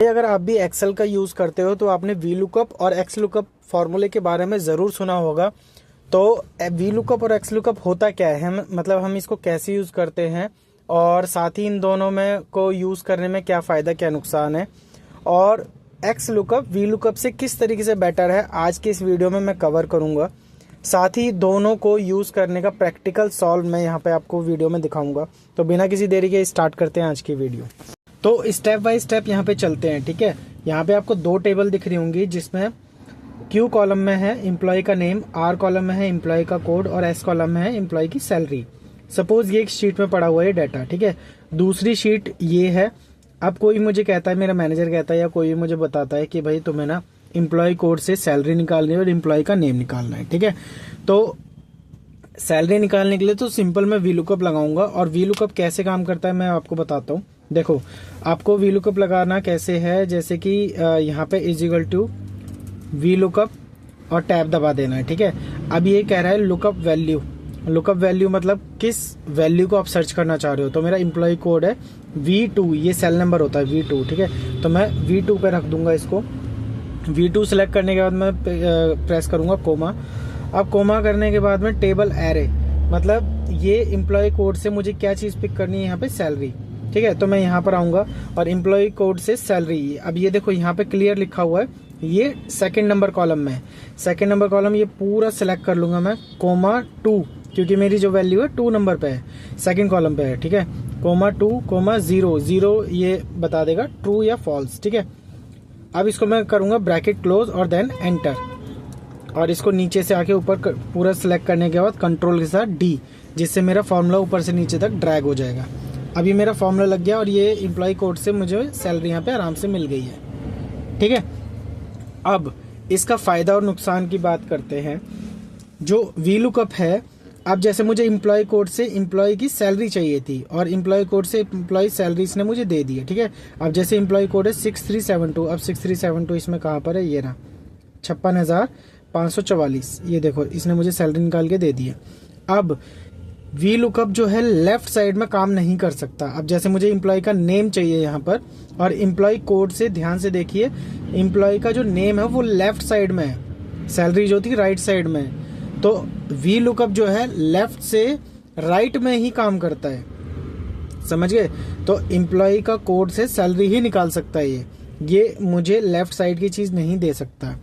अगर आप भी एक्सेल का यूज़ करते हो तो आपने वी लुकअप और एक्स लुकअप फार्मूले के बारे में ज़रूर सुना होगा। तो वी लुकअप और एक्स लुकअप होता क्या है, मतलब हम इसको कैसे यूज़ करते हैं और साथ ही इन दोनों में को यूज़ करने में क्या फ़ायदा क्या नुकसान है, और एक्स लुकअप वी लुकअप से किस तरीके से बेटर है, आज की इस वीडियो में मैं कवर करूँगा। साथ ही दोनों को यूज़ करने का प्रैक्टिकल सॉल्व मैं यहाँ पे आपको वीडियो में दिखाऊंगा। तो बिना किसी देरी के स्टार्ट करते हैं आज की वीडियो। तो स्टेप बाय स्टेप यहाँ पे चलते हैं, ठीक है। यहाँ पे आपको दो टेबल दिख रही होंगी, जिसमें क्यू कॉलम में है एम्प्लॉय का नेम, आर कॉलम में है एम्प्लॉय का कोड और एस कॉलम में है एम्प्लॉय की सैलरी। सपोज ये एक शीट में पड़ा हुआ है डाटा, ठीक है। दूसरी शीट ये है। अब कोई मुझे कहता है, मेरा मैनेजर कहता है या कोई मुझे बताता है कि भाई तुम्हें ना एम्प्लॉय कोड से सैलरी निकालनी है और एम्प्लॉय का नेम निकालना है, ठीक है। तो सैलरी निकालने के लिए तो सिंपल मैं वी लुकअप लगाऊंगा, और वी लुकअप कैसे काम करता है मैं आपको बताता हूँ। देखो, आपको वी लुकअप लगाना कैसे है, जैसे कि यहाँ पे is equal to V lookup और टैब दबा देना है, ठीक है। अब ये कह रहा है लुकअप वैल्यू। लुकअप वैल्यू मतलब किस वैल्यू को आप सर्च करना चाह रहे हो। तो मेरा एम्प्लॉय कोड है V2, ये सेल नंबर होता है V2, ठीक है। तो मैं V2 पे रख दूंगा इसको। V2 सेलेक्ट करने के बाद मैं प्रेस करूंगा कोमा। अब कोमा करने के बाद में टेबल एरे, मतलब ये एम्प्लॉय कोड से मुझे क्या चीज़ पिक करनी है, यहाँ पे सैलरी, ठीक है। तो मैं यहाँ पर आऊँगा और एम्प्लॉय कोड से सैलरी। अब ये देखो यहाँ पे क्लियर लिखा हुआ है, ये सेकंड नंबर कॉलम में है। सेकंड नंबर कॉलम ये पूरा सिलेक्ट कर लूंगा मैं, कोमा 2, क्योंकि मेरी जो वैल्यू है 2 नंबर पे है, सेकंड कॉलम पे है, ठीक है। कोमा 2, कोमा 0, 0 ये बता देगा ट्रू या फॉल्स, ठीक है। अब इसको मैं करूंगा ब्रैकेट क्लोज और देन एंटर, और इसको नीचे से आके ऊपर पूरा सिलेक्ट करने के बाद कंट्रोल के साथ D, जिससे मेरा फॉर्मूला ऊपर से नीचे तक ड्रैग हो जाएगा। अभी मेरा फॉर्मूला लग गया और ये एम्प्लॉय कोड से मुझे सैलरी यहाँ पे आराम से मिल गई है, ठीक है। अब इसका फायदा और नुकसान की बात करते हैं। जो वी लुकअप है, अब जैसे मुझे एम्प्लॉय कोड से एम्प्लॉय की सैलरी चाहिए थी और एम्प्लॉय कोड से एम्प्लॉय सैलरी इसने मुझे दे दी है, ठीक है। अब जैसे एम्प्लॉय कोड है 6372, अब 6372 इसमें कहाँ पर है, ये रहा 56,544, ये देखो इसने मुझे सैलरी निकाल के दे दी है। अब वी लुकअप जो है लेफ्ट साइड में काम नहीं कर सकता। अब जैसे मुझे एम्प्लॉय का नेम चाहिए यहाँ पर, और एम्प्लॉय कोड से ध्यान से देखिए, एम्प्लॉय का जो नेम है वो लेफ्ट साइड में है, सैलरी जो थी राइट साइड में है। तो वी लुकअप जो है लेफ्ट से राइट में ही काम करता है, समझ गए। तो एम्प्लॉय का कोड से सैलरी ही निकाल सकता है ये मुझे लेफ्ट साइड की चीज नहीं दे सकता,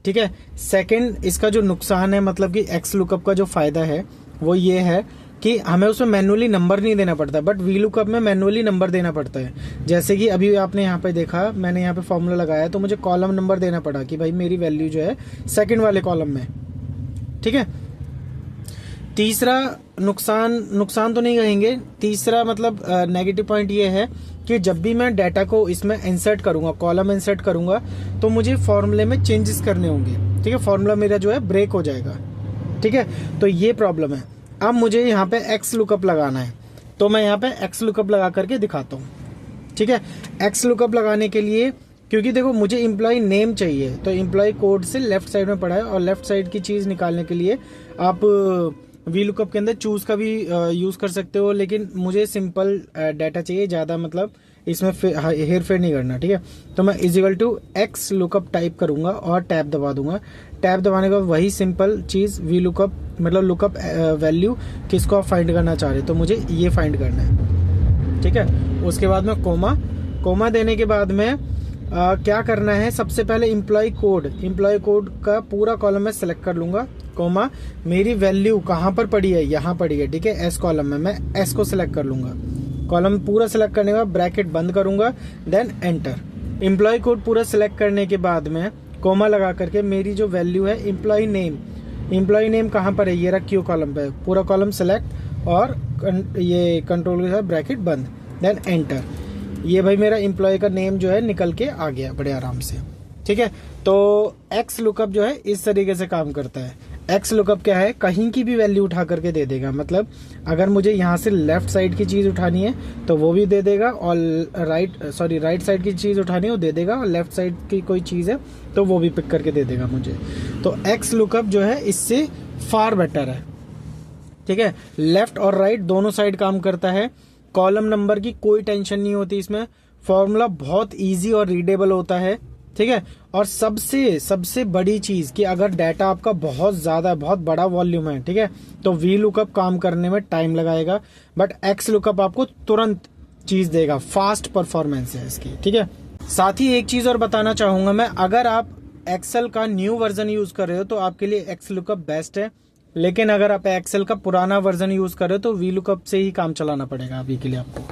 ठीक है। सेकंड, इसका जो नुकसान है, मतलब कि एक्स लुकअप का जो फायदा है वो ये है कि हमें उसमें मैनुअली नंबर नहीं देना पड़ता, बट वी लुकअप में मैनुअली नंबर देना पड़ता है। जैसे कि अभी आपने यहाँ पे देखा, मैंने यहाँ पे फॉर्मूला लगाया तो मुझे कॉलम नंबर देना पड़ा कि भाई मेरी वैल्यू जो है सेकंड वाले कॉलम में, ठीक है। तीसरा नुकसान तो नहीं कहेंगे, तीसरा मतलब नेगेटिव पॉइंट ये है कि जब भी मैं डाटा को इसमें इंसर्ट करूंगा, कॉलम इंसर्ट करूंगा, तो मुझे फॉर्मूले में चेंजेस करने होंगे, ठीक है। फॉर्मूला मेरा जो है ब्रेक हो जाएगा, ठीक है। तो ये प्रॉब्लम है। अब मुझे यहाँ पे एक्स लुकअप लगाना है, तो मैं यहाँ पे एक्स लुकअप लगा करके दिखाता हूँ, ठीक है। एक्स लुकअप लगाने के लिए, क्योंकि देखो मुझे एम्प्लॉय नेम चाहिए, तो एम्प्लॉय कोड से लेफ्ट साइड में पड़ा है, और लेफ्ट साइड की चीज निकालने के लिए आप वी लुकअप के अंदर चूज का भी यूज कर सकते हो, लेकिन मुझे सिंपल डाटा चाहिए, ज्यादा मतलब इसमें हेर फेर नहीं करना, ठीक है। तो मैं is equal to X lookup type करूंगा और टैब दबा दूंगा। टैब दबाने के बाद वही सिंपल चीज वी लुकअप, मतलब लुकअप वैल्यू किसको आप फाइंड करना चाह रहे हो, तो मुझे ये फाइंड करना है, ठीक है। उसके बाद में कोमा देने के बाद में क्या करना है, सबसे पहले एम्प्लॉय कोड का पूरा कॉलम में सेलेक्ट कर लूंगा, कोमा मेरी वैल्यू कहाँ पर पड़ी है, यहाँ पड़ी है, ठीक है, एस कॉलम में। मैं एस को सिलेक्ट कर लूंगा, कॉलम पूरा सिलेक्ट करने के बाद ब्रैकेट बंद करूंगा, देन एंटर। एम्प्लॉय कोड पूरा सिलेक्ट करने के बाद में कोमा लगा करके मेरी जो वैल्यू है एम्प्लॉय नेम कहाँ पर है, ये रहा क्यू कॉलम पे, पूरा कॉलम सिलेक्ट और ये कंट्रोल के साथ ब्रैकेट बंद, देन एंटर। ये भाई मेरा एम्प्लॉय का नेम जो है निकल के आ गया बड़े आराम से, ठीक है। तो एक्स लुकअप जो है इस तरीके से काम करता है। एक्स लुकअप क्या है, कहीं की भी वैल्यू उठा करके दे देगा, मतलब अगर मुझे यहाँ से लेफ्ट साइड की चीज उठानी है तो वो भी दे देगा, और राइट साइड की चीज उठानी है वो दे देगा, और लेफ्ट साइड की कोई चीज है तो वो भी पिक करके दे देगा मुझे। तो एक्स लुकअप जो है इससे फार बेटर है, ठीक है। लेफ्ट और राइट दोनों साइड काम करता है। कॉलम नंबर की कोई टेंशन नहीं होती इसमें, फॉर्मूला बहुत इजी और रीडेबल होता है, ठीक है। और सबसे बड़ी चीज कि अगर डाटा आपका बहुत बड़ा वॉल्यूम है, ठीक है, तो वी लुकअप काम करने में टाइम लगाएगा, बट एक्स लुकअप आपको तुरंत चीज देगा, फास्ट परफॉर्मेंस है इसकी, ठीक है। साथ ही एक चीज और बताना चाहूंगा मैं, अगर आप एक्सेल का न्यू वर्जन यूज कर रहे हो तो आपके लिए एक्स लुकअप बेस्ट है, लेकिन अगर आप एक्सेल का पुराना वर्जन यूज कर रहे हो तो वी लुकअप से ही काम चलाना पड़ेगा अभी के लिए आपको,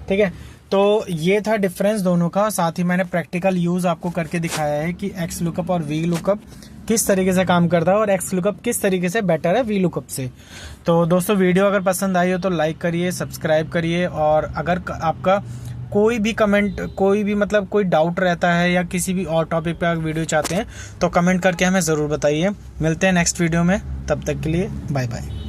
ठीक है। तो ये था डिफरेंस दोनों का। साथ ही मैंने प्रैक्टिकल यूज आपको करके दिखाया है कि एक्स लुकअप और वी लुकअप किस तरीके से काम करता है और एक्स लुकअप किस तरीके से बेटर है वी लुकअप से। तो दोस्तों वीडियो अगर पसंद आई हो तो लाइक करिए, सब्सक्राइब करिए, और अगर आपका कोई भी कमेंट, कोई भी मतलब कोई डाउट रहता है या किसी भी और टॉपिक पे आप वीडियो चाहते हैं तो कमेंट करके हमें ज़रूर बताइए। मिलते हैं नेक्स्ट वीडियो में, तब तक के लिए बाय बाय।